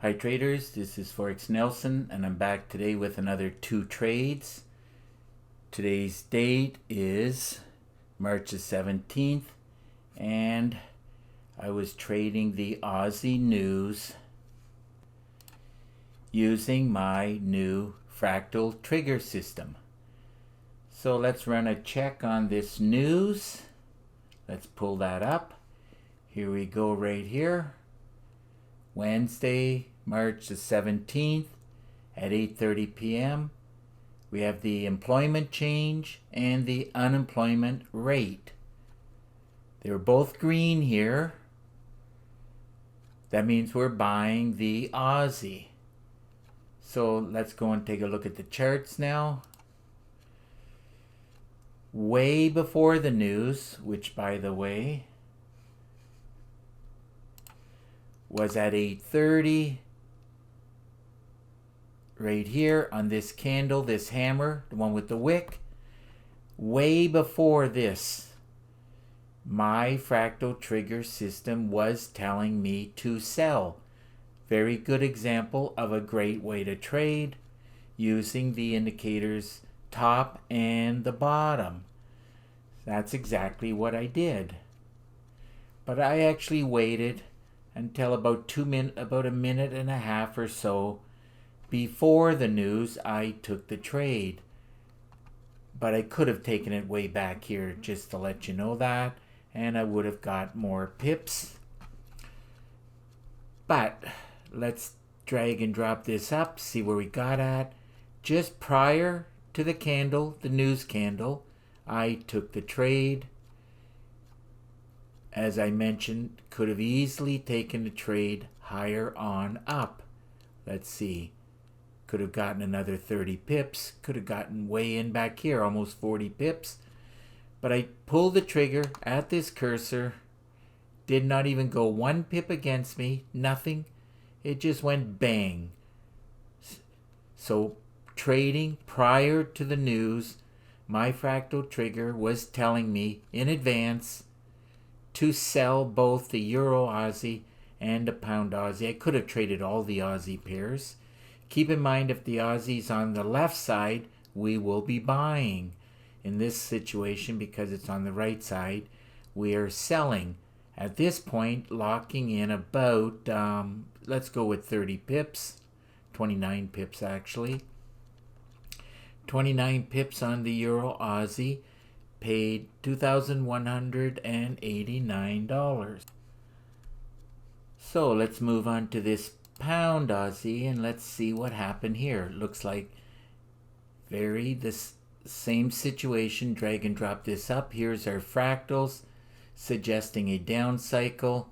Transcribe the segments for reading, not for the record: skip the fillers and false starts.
Hi traders, this is Forex Nelson and I'm back today with another 2 trades. Today's date is March the 17th and I was trading the Aussie news using my new fractal trigger system. So let's run a check on this news. Let's pull that up. Here we go right here. Wednesday, March the 17th at 8:30 p.m. We have the employment change and the unemployment rate. They're both green here. That means we're buying the Aussie. So let's go and take a look at the charts now. Way before the news, which by the way was at 8:30, right here on this candle, this hammer, the one with the wick. Way before this, my fractal trigger system was telling me to sell. Very good example of a great way to trade using the indicators top and the bottom. That's exactly what I did. But I actually waited until about a minute and a half or so before the news. I took the trade. But I could have taken it way back here just to let you know that, and I would have got more pips. But let's drag and drop this up, see where we got at. Just prior to the candle, the news candle, I took the trade. As I mentioned, could have easily taken the trade higher on up. Let's see. Could have gotten another 30 pips. Could have gotten way in back here, almost 40 pips. But I pulled the trigger at this cursor. Did not even go 1 pip against me. Nothing. It just went bang. So trading prior to the news, my fractal trigger was telling me in advance to sell both the Euro Aussie and the Pound Aussie. I could have traded all the Aussie pairs. Keep in mind, if the Aussie's on the left side, we will be buying. In this situation, because it's on the right side, we are selling. At this point, locking in about, let's go with 30 pips, 29 pips actually. 29 pips on the Euro Aussie. Paid $2,189. So let's move on to this Pound Aussie and let's see what happened here. Looks like this same situation. Drag and drop this up. Here's our fractals suggesting a down cycle.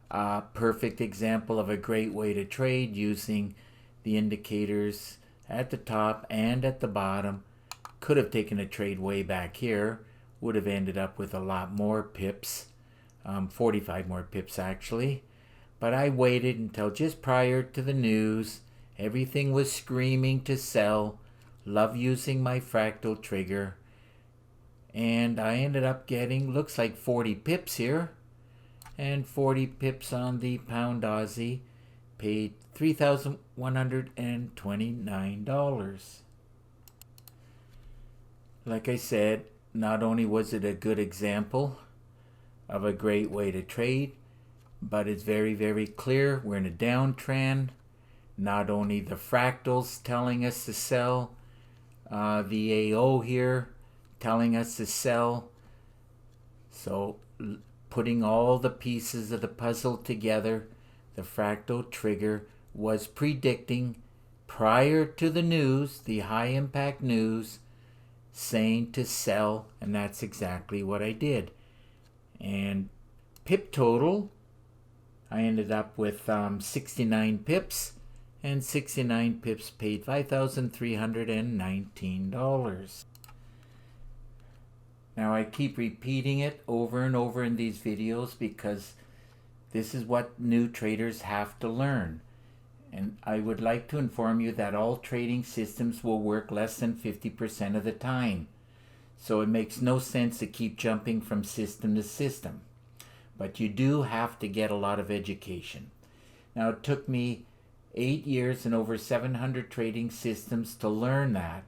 Perfect example of a great way to trade using the indicators at the top and at the bottom. Could have taken a trade way back here. Would have ended up with a lot more pips, 45 more pips actually. But I waited until just prior to the news. Everything was screaming to sell. Love using my fractal trigger. And I ended up getting, looks like 40 pips here. And 40 pips on the Pound Aussie. Paid $3,129. Like I said, not only was it a good example of a great way to trade, but it's very, very clear we're in a downtrend. Not only the fractals telling us to sell, the AO here telling us to sell. So putting all the pieces of the puzzle together, the fractal trigger was predicting prior to the news, the high impact news, saying to sell, and that's exactly what I did. And pip total, I ended up with 69 pips, and 69 pips paid $5,319. Now I keep repeating it over and over in these videos because this is what new traders have to learn. And I would like to inform you that all trading systems will work less than 50% of the time. So it makes no sense to keep jumping from system to system. But you do have to get a lot of education. Now it took me 8 years and over 700 trading systems to learn that.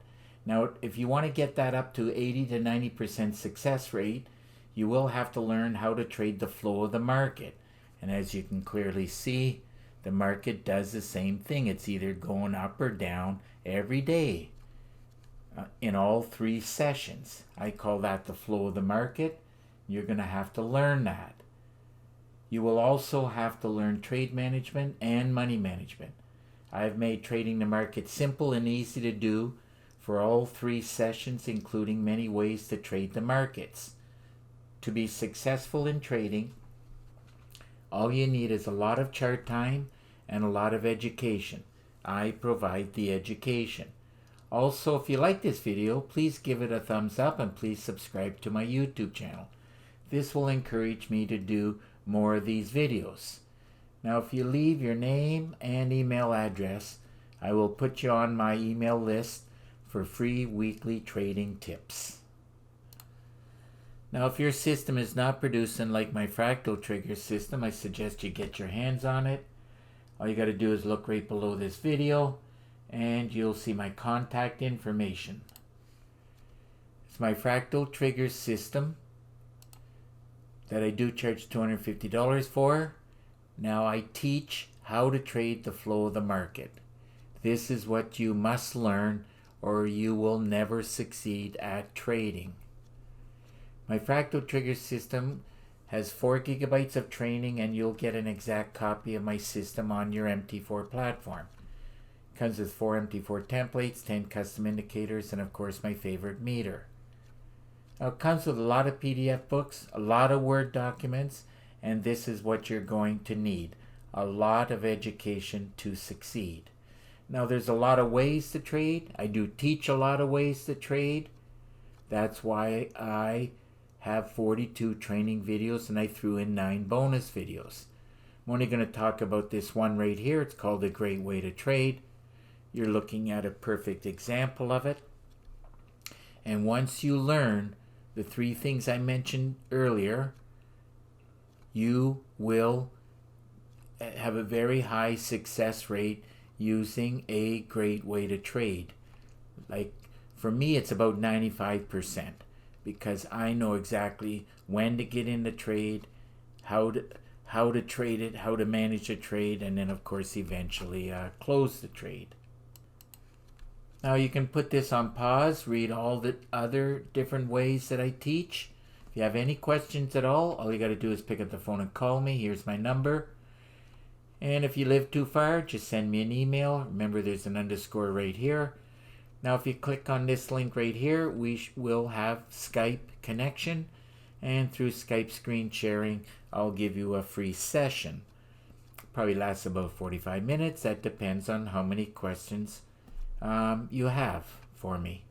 Now, if you want to get that up to 80 to 90% success rate, you will have to learn how to trade the flow of the market. And as you can clearly see, the market does the same thing. It's either going up or down every day in all 3 sessions. I call that the flow of the market. You're going to have to learn that. You will also have to learn trade management and money management. I've made trading the market simple and easy to do for all 3 sessions, including many ways to trade the markets. To be successful in trading, all you need is a lot of chart time and a lot of education. I provide the education. Also, if you like this video, please give it a thumbs up and please subscribe to my YouTube channel. This will encourage me to do more of these videos. Now, if you leave your name and email address, I will put you on my email list for free weekly trading tips. Now, if your system is not producing like my fractal trigger system, I suggest you get your hands on it. All you got to do is look right below this video and you'll see my contact information. It's my fractal trigger system that I do charge $250 for. Now I teach how to trade the flow of the market. This is what you must learn or you will never succeed at trading. My fractal trigger system has 4 gigabytes of training and you'll get an exact copy of my system on your MT4 platform. It comes with 4 MT4 templates, 10 custom indicators, and of course my favorite meter. Now it comes with a lot of PDF books, a lot of Word documents, and this is what you're going to need. A lot of education to succeed. Now there's a lot of ways to trade. I do teach a lot of ways to trade. That's why I have 42 training videos and I threw in 9 bonus videos. I'm only going to talk about this one right here. It's called A Great Way to Trade. You're looking at a perfect example of it. And once you learn the 3 things I mentioned earlier, you will have a very high success rate using A Great Way to Trade. Like for me, it's about 95%. Because I know exactly when to get in the trade, how to trade it, how to manage the trade, and then of course eventually close the trade. Now you can put this on pause, read all the other different ways that I teach. If you have any questions at all you got to do is pick up the phone and call me. Here's my number. And if you live too far, just send me an email. Remember, there's an underscore right here. Now, if you click on this link right here, we will have Skype connection. And through Skype screen sharing, I'll give you a free session. Probably lasts about 45 minutes. That depends on how many questions you have for me.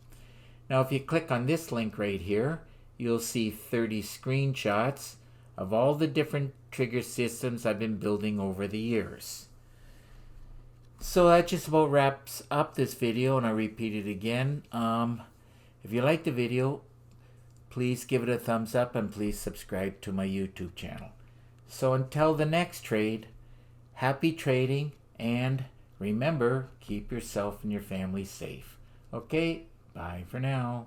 Now, if you click on this link right here, you'll see 30 screenshots of all the different trigger systems I've been building over the years. So that just about wraps up this video, and I'll repeat it again. If you like the video, please give it a thumbs up and please subscribe to my YouTube channel. So until the next trade, happy trading, and remember, keep yourself and your family safe. Okay, bye for now.